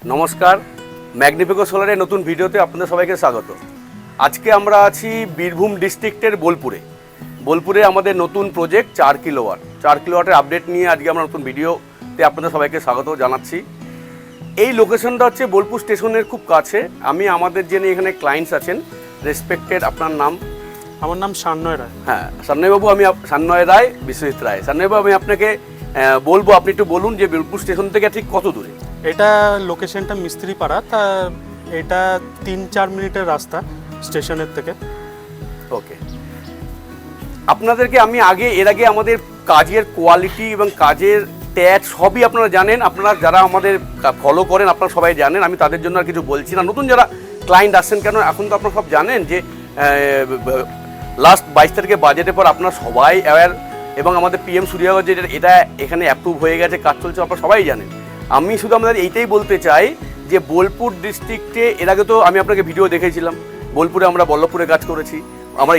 নমস্কার, ম্যাগনিফিকো সোলারের নতুন ভিডিওতে আপনাদের সবাইকে স্বাগত। আজকে আমরা আছি বীরভূম ডিস্ট্রিক্টের বোলপুরে আমাদের নতুন প্রজেক্ট 4 কিলোওয়াটের আপডেট নিয়ে আজকে আমরা নতুন ভিডিওতে আপনাদের সবাইকে স্বাগত জানাচ্ছি। এই লোকেশনটা হচ্ছে বোলপুর স্টেশনের খুব কাছে। আমাদের যিনি এখানে ক্লায়েন্টস আছেন, রেসপেক্টেড, আপনার নাম? আমার নাম সান্নয় রায়। হ্যাঁ, সান্নয়বাবু, সান্নয় রায়, বিশ্বজিৎ রায়। সান্নয়বাবু, আমি আপনাকে বলবো, আপনি একটু বলুন যে বোলপুর স্টেশন থেকে ঠিক কত দূরে? এটা লোকেশনটা মিস্ত্রিপাড়া, তা এটা 3-4 মিনিটের রাস্তা স্টেশনের থেকে। ওকে, আপনাদেরকে আমি এর আগে আমাদের কাজের কোয়ালিটি এবং কাজের ট্যাগ সবই আপনারা জানেন। আপনারা যারা আমাদের ফলো করেন আপনারা সবাই জানেন, আমি তাদের জন্য আর কিছু বলছি না। নতুন যারা ক্লায়েন্ট আসছেন, কেন এখন তো আপনারা সব জানেন যে লাস্ট 22 তারিখে বাজেটের পর আপনারা সবাই অ্যাওয়্যার, এবং আমাদের পিএম সূর্যাগর যে এটা এখানে অ্যাপ্রুভ হয়ে গেছে, কাজ চলছে, আপনারা সবাই জানেন। আমি শুধু আপনাদের এইটাই বলতে চাই যে বোলপুর ডিস্ট্রিক্টে এর আগে তো আমি আপনাকে ভিডিও দেখেছিলাম, বোলপুরে আমরা বল্লভপুরে কাজ করেছি, আমার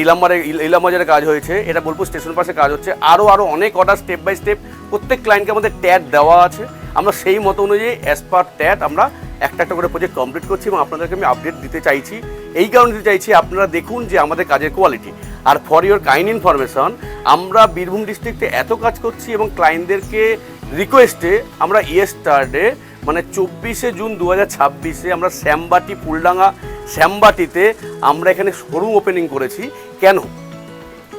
ইলামবাজারে কাজ হয়েছে, এটা বোলপুর স্টেশন পাশে কাজ হচ্ছে, আরও অনেক অর্ডার স্টেপ বাই স্টেপ প্রত্যেক ক্লায়েন্টকে আমাদের ট্যাগ দেওয়া আছে। আমরা সেই মতো অনুযায়ী অ্যাজ পার ট্যাগ আমরা একটা করে প্রজেক্ট কমপ্লিট করছি, এবং আপনাদেরকে আমি আপডেট দিতে চাইছি। এই কারণে দিতে চাইছি আপনারা দেখুন যে আমাদের কাজের কোয়ালিটি। আর ফর ইওর কাইন্ড ইনফরমেশন, আমরা বীরভূম ডিস্ট্রিক্টে এত কাজ করছি এবং ক্লায়েন্টদেরকে রিকোয়েস্টে আমরা ইয়েস্টারডে মানে 24শে জুন 2026 আমরা শ্যামবাটিতে আমরা এখানে শোরুম ওপেনিং করেছি। কেন?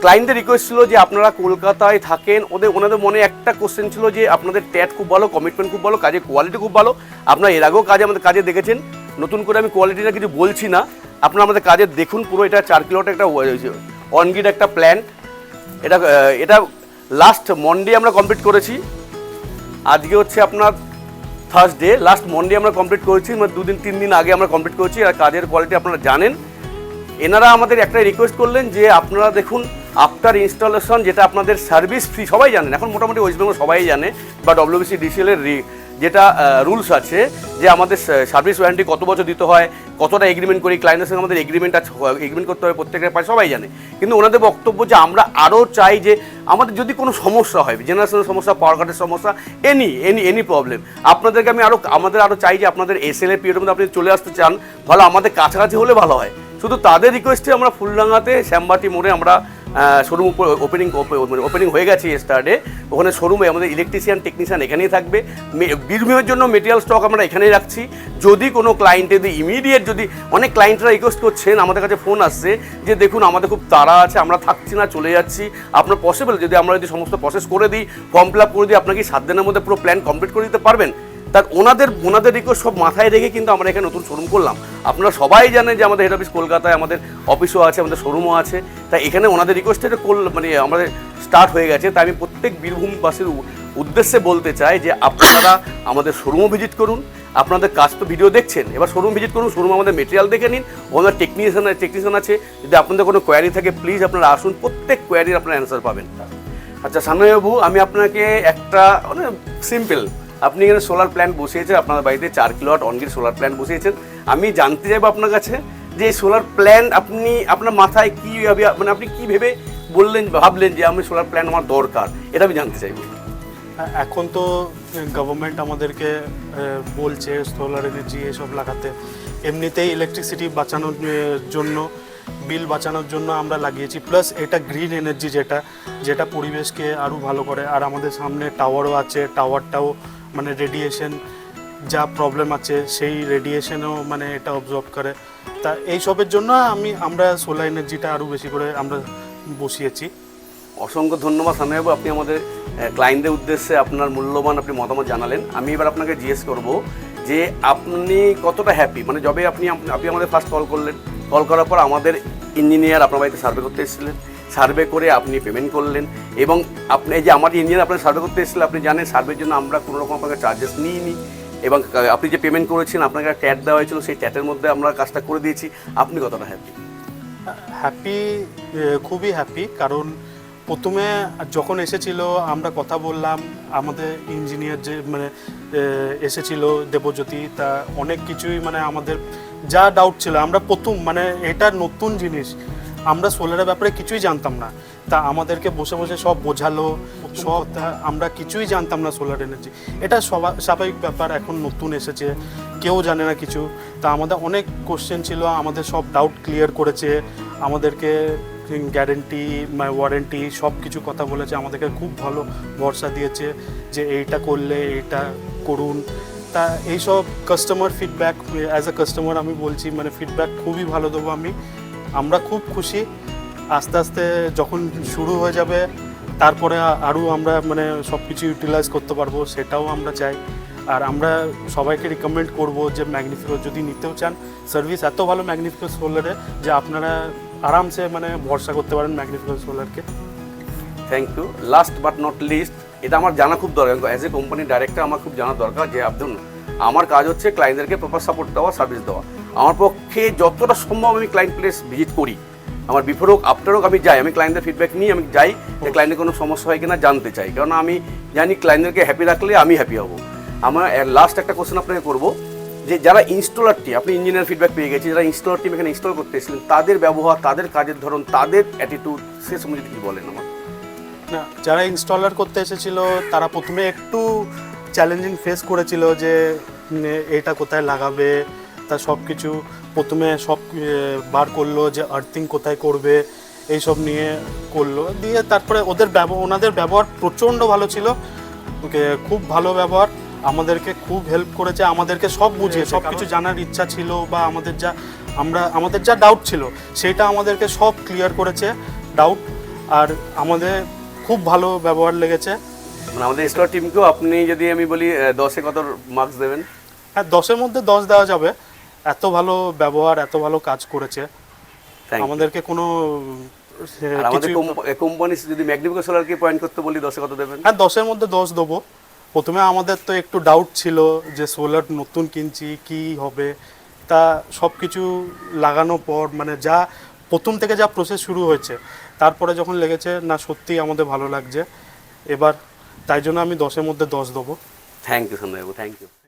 ক্লায়েন্টদের রিকোয়েস্ট ছিল যে আপনারা কলকাতায় থাকেন, ওনাদের মনে একটা কোশ্চেন ছিল যে আপনাদের ট্যাগ খুব ভালো, কমিটমেন্ট খুব ভালো, কাজের কোয়ালিটি খুব ভালো। আপনারা এর আগেও আমাদের কাজে দেখেছেন, নতুন করে আমি কোয়ালিটিটা কিছু বলছি না, আপনারা আমাদের কাজের দেখুন। পুরো এটা 4 কিলোওয়াটের একটা অনগ্রিড একটা প্ল্যান্ট। এটা লাস্ট মন্ডে আমরা কমপ্লিট করেছি। আজকে হচ্ছে আপনার থার্সডে, লাস্ট মন্ডে আমরা কমপ্লিট করেছি, মানে 2-3 দিন আগে আমরা কমপ্লিট করেছি। আর কাজের কোয়ালিটি আপনারা জানেন। এনারা আমাদের একটা রিকোয়েস্ট করলেন যে আপনারা দেখুন আফটার ইনস্টলেশন, যেটা আপনাদের সার্ভিস ফ্রি, সবাই জানেন এখন মোটামুটি ওয়েস্ট বেঙ্গল সবাই জানে, বা WBCDCL-এর যেটা রুলস আছে যে আমাদের সার্ভিস ওয়ারেন্টি কত বছর দিতে হয়, কতটা এগ্রিমেন্ট করি, ক্লায়েন্টের সঙ্গে আমাদের এগ্রিমেন্ট করতে হয়, প্রত্যেকের পায়, সবাই জানে। কিন্তু ওনাদের বক্তব্য যে আমরা আরও চাই যে আমাদের যদি কোনো সমস্যা হয়, জেনারেশনের সমস্যা, পাওয়ার কাটের সমস্যা, এনি প্রবলেম, আপনাদেরকে আমাদের আরও চাই যে আপনাদের SL এর পিরিয়ডের মধ্যে আপনি চলে আসতে চান, ভালো, আমাদের কাছাকাছি হলে ভালো হয়। শুধু তাদের রিকোয়েস্টে আমরা ফুলডাঙ্গাতে শ্যামবাটি মোড়ে আমরা শোরুম ওপেনিং হয়ে গেছে স্টার্টে। ওখানে শোরুমে আমাদের ইলেকট্রিশিয়ান, টেকনিশিয়ান এখানেই থাকবে। বীরভূমের জন্য মেটেরিয়াল স্টক আমরা এখানেই রাখছি। যদি কোনো ক্লায়েন্টের ইমিডিয়েট, যদি অনেক ক্লায়েন্টরা রিকোয়েস্ট করছেন, আমাদের কাছে ফোন আসছে যে দেখুন আমাদের খুব তাড়া আছে, আমরা থাকছি না, চলে যাচ্ছি, আপনার পসিবল যদি আমরা সমস্ত প্রসেস করে দিই, ফর্ম ফিল আপ করে দিই, আপনাকে 7 দিনের মধ্যে পুরো প্ল্যান কমপ্লিট করে দিতে পারবেন? তার ওনাদের রিকোয়েস্ট সব মাথায় রেখে কিন্তু আমরা এখানে নতুন শোরুম করলাম। আপনারা সবাই জানেন যে আমাদের হেড অফিস কলকাতায়, আমাদের অফিসও আছে, আমাদের শোরুমও আছে। তাই এখানে ওনাদের রিকোয়েস্টের মানে আমাদের স্টার্ট হয়ে গেছে। তাই আমি প্রত্যেক বীরভূমবাসীর উদ্দেশ্যে বলতে চাই যে আপনারা আমাদের শোরুমও ভিজিট করুন। আপনাদের কাজ তো ভিডিও দেখছেন, এবার শোরুম ভিজিট করুন, শোরুম আমাদের মেটেরিয়াল দেখে নিন, ওনার টেকনিশিয়ান আছে। যদি আপনাদের কোনো কোয়ারি থাকে প্লিজ আপনারা আসুন, প্রত্যেক কোয়ারির আপনারা অ্যান্সার পাবেন। আচ্ছা সান্নয়বাবু, আমি আপনাকে একটা মানে সিম্পল, আপনি এখানে সোলার প্ল্যান্ট বসিয়েছেন, আপনার বাড়িতে 4 কিলোওয়াট অনগ্রিড সোলার প্ল্যান্ট বসিয়েছেন। আমি জানতে চাইবো আপনার কাছে যে এই সোলার প্ল্যান্ট আপনার মাথায় কী মানে আপনি কী ভেবে ভাবলেন যে আমি সোলার প্ল্যান্ট আমার দরকার, এটা আমি জানতে চাইবো। এখন তো গভর্নমেন্ট আমাদেরকে বলছে সোলার এনার্জি এসব লাগাতে, এমনিতেই ইলেকট্রিসিটি বাঁচানোর জন্য, বিল বাঁচানোর জন্য আমরা লাগিয়েছি। প্লাস এটা গ্রিন এনার্জি, যেটা পরিবেশকে আরও ভালো করে। আর আমাদের সামনে টাওয়ারও আছে, টাওয়ারটাও মানে রেডিয়েশন যা প্রবলেম আছে সেই রেডিয়েশনও মানে এটা অবজর্ভ করে। তা এইসবের জন্য আমরা সোলার এনার্জিটা আরও বেশি করে আমরা বসিয়েছি। অসংখ্য ধন্যবাদ সান্নয়বাবু, আপনি আমাদের ক্লায়েন্টদের উদ্দেশ্যে আপনার মূল্যবান মতামত জানালেন। আমি এবার আপনাকে জিজ্ঞেস করব যে আপনি কতটা হ্যাপি, মানে যবে আপনি আমাদের ফার্স্ট কল করার পর আমাদের ইঞ্জিনিয়ার আপনার বাড়িতে সার্ভে করতে এসেছিলেন, সার্ভে করে আপনি পেমেন্ট করলেন, এবং আপনি এই যে আমার ইঞ্জিনিয়ার আপনার সার্ভে করতে এসেছিলেন, আপনি জানেন সার্ভের জন্য আমরা কোনো রকম আপনাকে চার্জেস নিইনি, এবং আপনি যে পেমেন্ট করেছেন আপনাকে একটা ট্যাট দেওয়া হয়েছিল, সেই ট্যাটের মধ্যে আমরা কাজটা করে দিয়েছি। আপনি কতটা হ্যাপি? খুবই হ্যাপি। কারণ প্রথমে যখন এসেছিল আমরা কথা বললাম, আমাদের ইঞ্জিনিয়ার যে মানে এসেছিল দেবজ্যোতি, তা অনেক কিছুই মানে আমাদের যা ডাউট ছিল, আমরা প্রথম মানে এটা নতুন জিনিস, আমরা সোলারের ব্যাপারে কিছুই জানতাম না, তা আমাদেরকে বসে বসে সব বোঝালো। সব আমরা কিছুই জানতাম না সোলার এনার্জি। এটা স্বাভাবিক ব্যাপার, এখন নতুন এসেছে, কেউ জানে না কিছু। তা আমাদের অনেক কোশ্চেন ছিল, আমাদের সব ডাউট ক্লিয়ার করেছে, আমাদেরকে গ্যারেন্টি ওয়ারেন্টি সব কিছু কথা বলেছে, আমাদেরকে খুব ভালো ভরসা দিয়েছে যে এইটা করলে এইটা করুন। তা এইসব customer feedback, as a customer আমি বলছি, মানে ফিডব্যাক খুবই ভালো দেবো আমরা খুব খুশি। আস্তে আস্তে যখন শুরু হয়ে যাবে তারপরে আরও আমরা মানে সব কিছু ইউটিলাইজ করতে পারবো, সেটাও আমরা চাই। আর আমরা সবাইকে রিকমেন্ড করব যে ম্যাগনিফিকো যদি নিতেও চান, সার্ভিস এত ভালো ম্যাগনিফিকো সোলারে যে আপনারা আরামসে মানে ভরসা করতে পারেন ম্যাগনিফিকো সোলারকে। Thank you. Last but not least, এটা আমার জানা খুব দরকার, অ্যাজ এ কোম্পানি ডাইরেক্টর আমার খুব জানা দরকার যে আপনি, আমার কাজ হচ্ছে ক্লায়েন্টদেরকে প্রপার সাপোর্ট দেওয়া, সার্ভিস দেওয়া। আমার পক্ষে যতটা সম্ভব আমি ক্লায়েন্ট প্লেস ভিজিট করি, আমার বিফোর হোক আফটার হোক আমি যাই, আমি ক্লায়েন্টের ফিডব্যাক নিয়ে আমি যাই যে ক্লায়েন্টের কোনো সমস্যা হয় কিনা জানতে চাই, কারণ আমি জানি ক্লায়েন্টদেরকে হ্যাপি রাখলে আমি হ্যাপি হব। আমার লাস্ট একটা কোশ্চেন আপনাকে করবো, যে যারা ইনস্টলার টিম, আপনি ইঞ্জিনিয়ার ফিডব্যাক পেয়ে গেছি, যারা ইনস্টলার টিম এখানে ইনস্টল করতে এসেছিলেন, তাদের ব্যবহার, তাদের কাজের ধরন, তাদের অ্যাটিটিউড, সে সম্বন্ধে কী বলেন আমার? না, যারা ইনস্টলার করতে এসেছিল তারা প্রথমে একটু চ্যালেঞ্জিং ফেস করেছিল যে এটা কোথায় লাগাবে, তা সব কিছু প্রথমে সব বার করলো যে আর্থিং কোথায় করবে, এইসব নিয়ে করলো। দিয়ে তারপরে ওনাদের ব্যবহার প্রচণ্ড ভালো ছিল, খুব ভালো ব্যবহার, আমাদেরকে খুব হেল্প করেছে, আমাদেরকে সব বুঝিয়ে সব কিছু জানার ইচ্ছা ছিল, বা আমাদের যা ডাউট ছিল সেটা আমাদেরকে সব ক্লিয়ার করেছে ডাউট। আর আমাদের খুব ভালো ব্যবহার লেগেছে। মানে আমাদের ইনস্টলার টিমকেও আপনি যদি আমি বলি 10-এ কত মার্কস দেবেন? হ্যাঁ, 10-এর মধ্যে 10 দেওয়া যাবে, এত ভালো ব্যবহার, এত ভালো কাজ করেছে আমাদেরকে কোনো। আর আমাদের কোম্পানি যদি ম্যাগনিফিকো সোলারকে পয়েন্ট করতে বলি 10-এ কত দেবেন? হ্যাঁ, 10-এর মধ্যে 10 দেবো। প্রথমে আমাদের তো একটু ডাউট ছিল যে সোলার নতুন কিনছি কি হবে, তা সব কিছু লাগানোর পর মানে যা প্রথম থেকে যা প্রসেস শুরু হয়েছে, তারপরে যখন লেগেছে না সত্যিই আমাদের ভালো লাগছে এবার, তাই জন্য আমি 10-এর মধ্যে 10 দেবো। থ্যাংক ইউ সন্দীপবাবু, থ্যাংক ইউ।